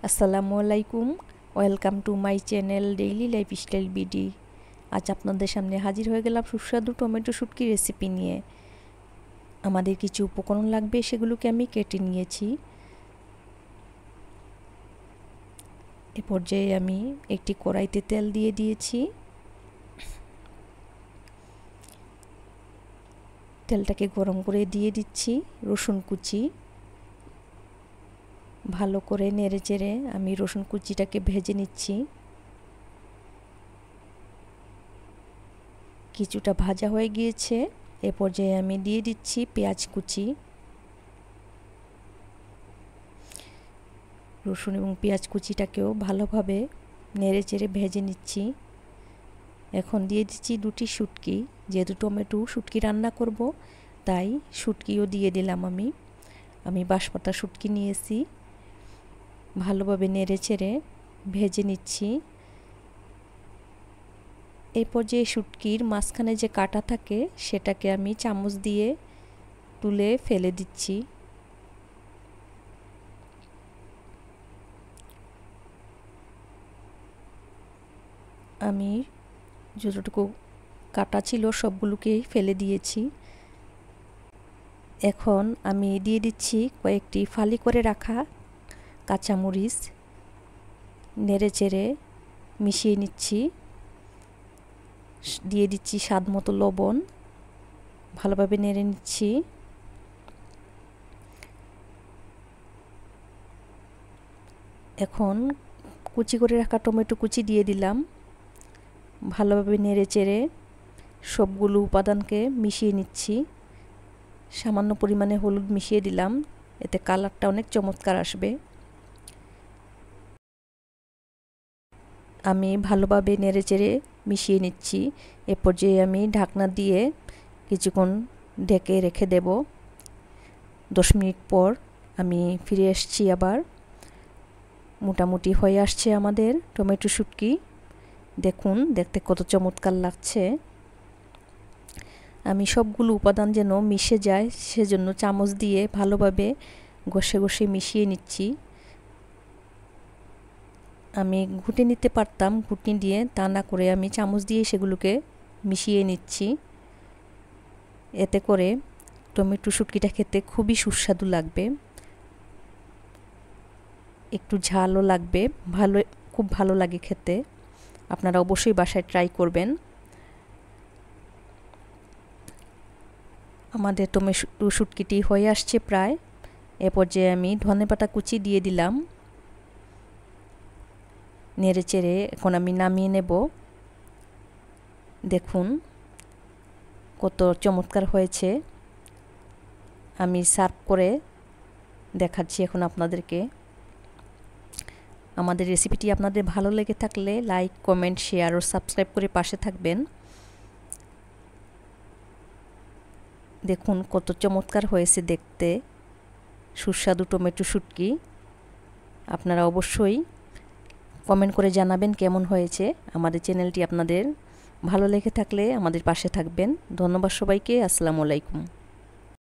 আসসালামু আলাইকুম, welcome to my channel daily lifestyle BD. আজ আপনাদের সামনে হাজির হয়ে গেলাম সুস্বাদু টমেটো শুটকি রেসিপি নিয়ে। আমাদের কিছু উপকরণ লাগবে, সেগুলোকে আমি কেটে নিয়েছি। এ পর্যায়ে আমি একটি কড়াইতে তেল দিয়ে দিয়েছি। তেলটাকে গরম করে দিয়ে দিচ্ছি রসুন কুচি। ভালো করে নেড়ে চেড়ে আমি রসুন কুচিটাকে ভেজে নিচ্ছি। কিছুটা ভাজা হয়ে গিয়েছে, এ পর্যায়ে আমি দিয়ে দিচ্ছি পেঁয়াজ কুচি। রসুন এবং পেঁয়াজ কুচিটাকেও ভালোভাবে নেড়ে চেড়ে ভেজে নিচ্ছি। এখন দিয়ে দিচ্ছি দুটি শুটকি। যেহেতু টমেটো শুটকি রান্না করব, তাই শুটকিও দিয়ে দিলাম। আমি বাঁশপাতা শুটকি নিয়েছি। ভালোভাবে নেড়ে চেড়ে ভেজে নিচ্ছি। এই পর্যায়ে শুটকির মাঝখানে যে কাঁটা থাকে সেটাকে আমি চামচ দিয়ে তুলে ফেলে দিচ্ছি। আমি যতটুকু কাটা ছিল সবগুলোকেই ফেলে দিয়েছি। এখন আমি দিয়ে দিচ্ছি কয়েকটি ফালি করে রাখা কাঁচামরিচ। নেড়ে চেড়ে মিশিয়ে নিচ্ছি। দিয়ে দিচ্ছি স্বাদ মতো লবণ। ভালোভাবে নেড়ে নিচ্ছি। এখন কুচি করে রাখা টমেটো কুচি দিয়ে দিলাম। ভালোভাবে নেড়ে চেড়ে সবগুলো উপাদানকে মিশিয়ে নিচ্ছি। সামান্য পরিমাণে হলুদ মিশিয়ে দিলাম, এতে কালারটা অনেক চমৎকার আসবে। আমি ভালোভাবে নেড়ে চেড়ে মিশিয়ে নিচ্ছি। এ পর্যায়ে আমি ঢাকনা দিয়ে কিছুক্ষণ ঢেকে রেখে দেব। 10 মিনিট পর আমি ফিরে আসছি আবার। মোটামুটি হয়ে আসছে আমাদের টমেটো শুটকি। দেখুন, দেখতে কত চমৎকার লাগছে। আমি সবগুলো উপাদান যেন মিশে যায় সেজন্য চামচ দিয়ে ভালোভাবে ঘষে ঘষে মিশিয়ে নিচ্ছি। আমি ঘুটে নিতে পারতাম, ঘুটনি দিয়ে, তা না করে আমি চামচ দিয়ে সেগুলোকে মিশিয়ে নিচ্ছি। এতে করে টমেটো শুটকিটা খেতে খুবই সুস্বাদু লাগবে, একটু ঝালও লাগবে, খুব ভালো লাগে খেতে। আপনারা অবশ্যই বাসায় ট্রাই করবেন। আমাদের টমেটো শুটকিটি হয়ে আসছে প্রায়। এ পর্যায়ে আমি ধনেপাতা কুচি দিয়ে দিলাম। নেড়ে চেড়ে এখন আমি নামিয়ে নেব। দেখুন কত চমৎকার হয়েছে। আমি সার্ভ করে দেখাচ্ছি এখন আপনাদেরকে। আমাদের রেসিপিটি আপনাদের ভালো লেগে থাকলে লাইক, কমেন্ট, শেয়ার ও সাবস্ক্রাইব করে পাশে থাকবেন। দেখুন কত চমৎকার হয়েছে দেখতে সুস্বাদু টমেটো শুটকি। আপনারা অবশ্যই কমেন্ট করে জানাবেন কেমন হয়েছে। আমাদের চ্যানেলটি আপনাদের ভালো লেগে থাকলে আমাদের পাশে থাকবেন। ধন্যবাদ সবাইকে। আসসালামু আলাইকুম।